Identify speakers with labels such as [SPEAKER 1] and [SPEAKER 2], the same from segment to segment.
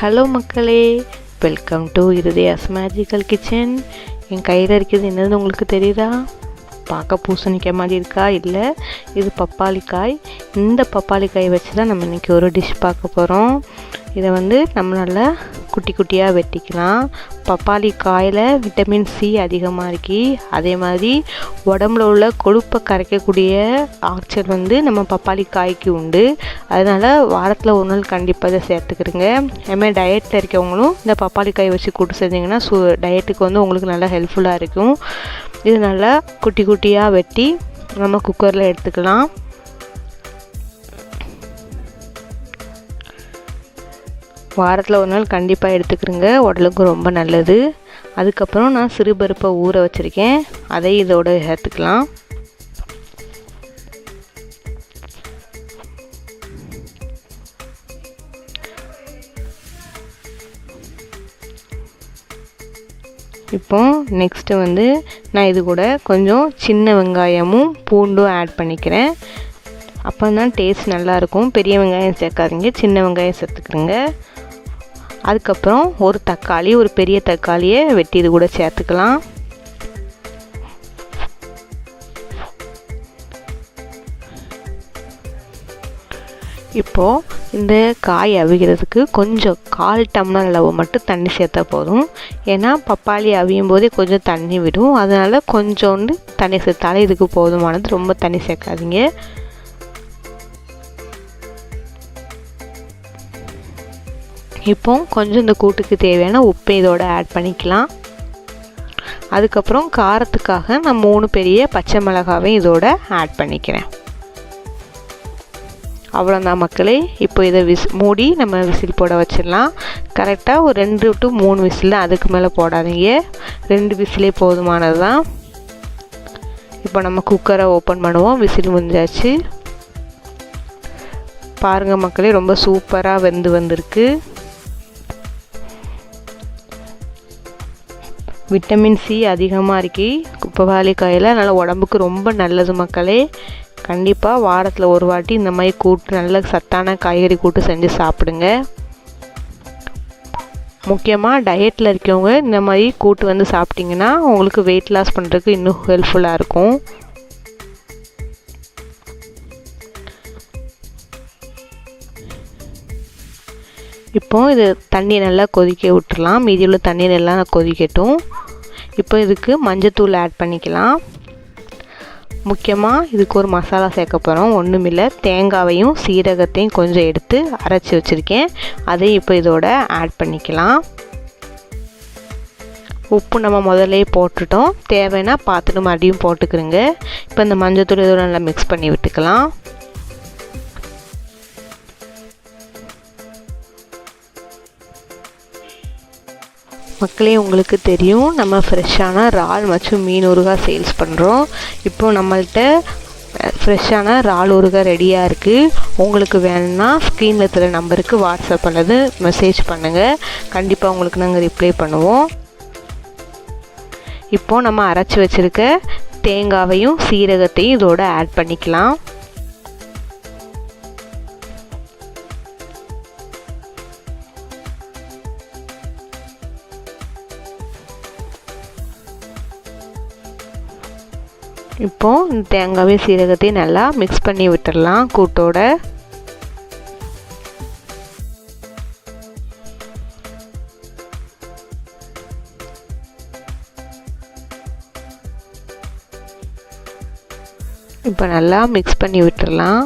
[SPEAKER 1] Hello மக்களே, welcome to இருதயாஸ் magical kitchen. என் கையில் இருக்கிறது என்னது உங்களுக்கு தெரியுதா? பார்க்க பூசணிக்காய் மாதிரி இருக்கா? இல்லை, இது பப்பாளிக்காய். இந்த பப்பாளிக்காயை வச்சு தான் நம்ம இன்றைக்கி ஒரு டிஷ் பார்க்க போகிறோம். இதை நம்ம நல்லா குட்டி குட்டியாக வெட்டிக்கலாம். பப்பாளிக்காயில் விட்டமின் சி அதிகமாக இருக்கு. அதே மாதிரி உடம்புல உள்ள கொழுப்பை கரைக்கக்கூடிய ஆற்றல் நம்ம பப்பாளிக்காய்க்கு உண்டு. அதனால் வாரத்தில் ஒரு நாள் கண்டிப்பாக இதை சேர்த்துக்கிறங்க. அதுமாதிரி டயட்டில் இருக்கவங்களும் இந்த பப்பாளிக்காயை வச்சு கூட்டு செஞ்சிங்கன்னா டயட்டுக்கு உங்களுக்கு நல்லா ஹெல்ப்ஃபுல்லாக இருக்கும். இது நல்லா குட்டி குட்டியாக வெட்டி நம்ம குக்கரில் எடுத்துக்கலாம். வாரத்தில் ஒரு நாள் கண்டிப்பாக எடுத்துக்கிறங்க, உடலுக்கு ரொம்ப நல்லது. அதுக்கப்புறம் நான் சிறுபருப்பை ஊற வச்சுருக்கேன், அதை இதோட சேர்த்துக்கலாம். இப்போ நெக்ஸ்ட்டு நான் இது கூட கொஞ்சம் சின்ன வெங்காயமும் பூண்டும் ஆட் பண்ணிக்கிறேன். அப்போ தான் டேஸ்ட் நல்லாயிருக்கும். பெரிய வெங்காயம் சேர்க்காதீங்க, சின்ன வெங்காயம் சேர்த்துக்கிறேங்க. அதுக்கப்புறம் ஒரு பெரிய தக்காளியை வெட்டி இது கூட சேர்த்துக்கலாம். இப்போது இந்த காய் அவிக்கிறதுக்கு கொஞ்சம் 1/4 டம்ளர் அளவு மட்டும் தண்ணி சேர்த்தா போதும். ஏன்னா பப்பாளி அவியும் போதே கொஞ்சம் தண்ணி விடும். அதனால் கொஞ்சோண்டு தண்ணி சேர்த்தாலே இதுக்கு போதுமானது. ரொம்ப தண்ணி சேர்க்காதீங்க. இப்போ கொஞ்சம் இந்த கூட்டுக்கு தேவையான உப்பை இதோட ஆட் பண்ணிக்கலாம். அதுக்கப்புறம் காரத்துக்காக நான் 3 பெரிய பச்சை மிளகாவையும் இதோட ஆட் பண்ணிக்கிறேன். அவ்வளோதான் மக்களே. இப்போ இதை மூடி நம்ம விசில் போட வச்சிடலாம். கரெக்டாக ஒரு 2 to 3 விசில், அதுக்கு மேலே போடாதீங்க. 2 விசிலே போதுமானது தான். இப்போ நம்ம குக்கரை ஓப்பன் பண்ணுவோம். விசில் முடிஞ்சாச்சு. பாருங்கள் மக்களே, ரொம்ப சூப்பராக வந்திருக்கு. விட்டமின் சி அதிகமாக இருக்கு பப்பாளிக்காயில். அதனால் உடம்புக்கு ரொம்ப நல்லது மக்களே. கண்டிப்பாக வாரத்தில் ஒரு வாட்டி இந்த மாதிரி கூட்டு, நல்ல சத்தான காய்கறி கூட்டு செஞ்சு சாப்பிடுங்க. முக்கியமாக டயட்டில் இருக்கவங்க இந்த மாதிரி கூட்டு சாப்பிட்டிங்கன்னா உங்களுக்கு வெயிட் லாஸ் பண்ணுறதுக்கு இன்னும் ஹெல்ப்ஃபுல்லாக இருக்கும். இப்போது இது தண்ணி நல்லா கொதிக்க விட்டுறலாம். மீதி உள்ள தண்ணி நல்லா கொதிக்கட்டும். இப்போ இதுக்கு மஞ்சத்தூள் ஆட் பண்ணிக்கலாம். முக்கியமாக இதுக்கு ஒரு மசாலா சேர்க்க போகிறோம். ஒன்றுமில்லை, தேங்காவையும் சீரகத்தையும் கொஞ்சம் எடுத்து அரைச்சி வச்சுருக்கேன். அதை இப்போ இதோட ஆட் பண்ணிக்கலாம். உப்பு நம்ம முதல்ல போட்டுட்டோம். தேவைன்னா பார்த்துட்டு மறுபடியும் போட்டுக்கிறோங்க. இப்போ இந்த மஞ்சத்தூள் இதோட நல்லா மிக்ஸ் பண்ணி விட்டுக்கலாம். மக்களே, உங்களுக்கு தெரியும் நம்ம ஃப்ரெஷ்ஷான இறால் மற்றும் மீன் ஊறுகாய் சேல்ஸ் பண்ணுறோம். இப்போ நம்மள்கிட்ட ஃப்ரெஷ்ஷான இறால் ஊறுகாய் ரெடியாக இருக்குது. உங்களுக்கு வேணும்னா ஸ்க்ரீனில் இருக்கிற நம்பருக்கு வாட்ஸ்அப் அல்லது மெசேஜ் பண்ணுங்கள். கண்டிப்பாக உங்களுக்கு நாங்கள் ரிப்ளை பண்ணுவோம். இப்போது நம்ம அரைச்சி வச்சுருக்க தேங்காவையும் சீரகத்தையும் இதோட ஆட் பண்ணிக்கலாம். இப்போது இந்த தேங்காய் சீரகத்தையும் நல்லா மிக்ஸ் பண்ணி விட்டுடலாம் கூட்டோட. இப்போ நல்லா மிக்ஸ் பண்ணி விட்டுடலாம்.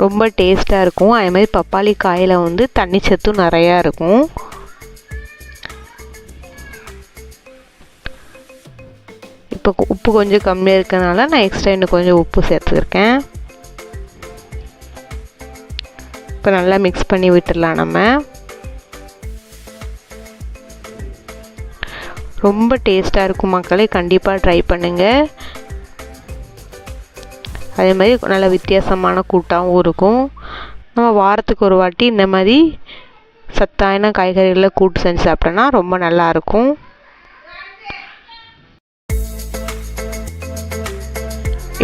[SPEAKER 1] ரொம்ப டேஸ்ட்டாக இருக்கும். அதேமாதிரி பப்பாளி காயில் தண்ணி சத்தும் நிறையா இருக்கும். இப்போ உப்பு கொஞ்சம் கம்மியாக இருக்கனால நான் எக்ஸ்ட்ரா இன்னும் கொஞ்சம் உப்பு சேர்த்துருக்கேன். இப்போ நல்லா மிக்ஸ் பண்ணி விட்டுடலாம். நம்ம ரொம்ப டேஸ்ட்டாக இருக்கும் மக்களே, கண்டிப்பாக ட்ரை பண்ணுங்கள். அதே மாதிரி நல்ல வித்தியாசமான கூட்டாகவும் இருக்கும். நம்ம வாரத்துக்கு ஒரு வாட்டி இந்த மாதிரி சத்தான காய்கறிகளை கூட்டு செஞ்சு சாப்பிட்டோன்னா ரொம்ப நல்லாயிருக்கும்.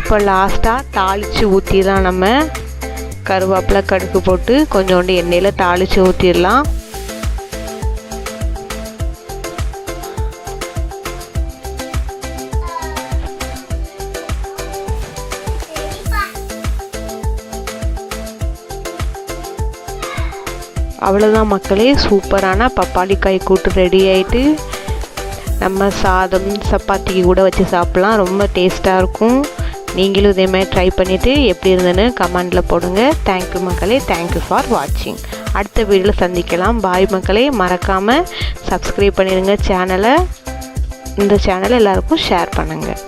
[SPEAKER 1] இப்போ லாஸ்ட்டாக தாளித்து ஊற்றிடலாம். நம்ம கருவேப்பிலை கடுகு போட்டு கொஞ்சோண்டு எண்ணெயில் தாளித்து ஊற்றிடலாம். அவ்வளோதான் மக்களே, சூப்பரான பப்பாளி காய் கூட்டு ரெடி ஆகிட்டு. நம்ம சாதம் சப்பாத்திக்கு கூட வச்சு சாப்பிட்லாம், ரொம்ப டேஸ்ட்டாக இருக்கும். நீங்களும் இதே மாதிரி ட்ரை பண்ணிவிட்டு எப்படி இருந்ததுன்னு கமெண்டில் போடுங்க. தேங்க்யூ மக்களே, தேங்க்யூ ஃபார் வாட்சிங். அடுத்த வீடியோவில் சந்திக்கலாம். பாய் மக்களே. மறக்காமல் சப்ஸ்கிரைப் பண்ணிடுங்க சேனலை. இந்த சேனலை எல்லாருக்கும் ஷேர் பண்ணுங்கள்.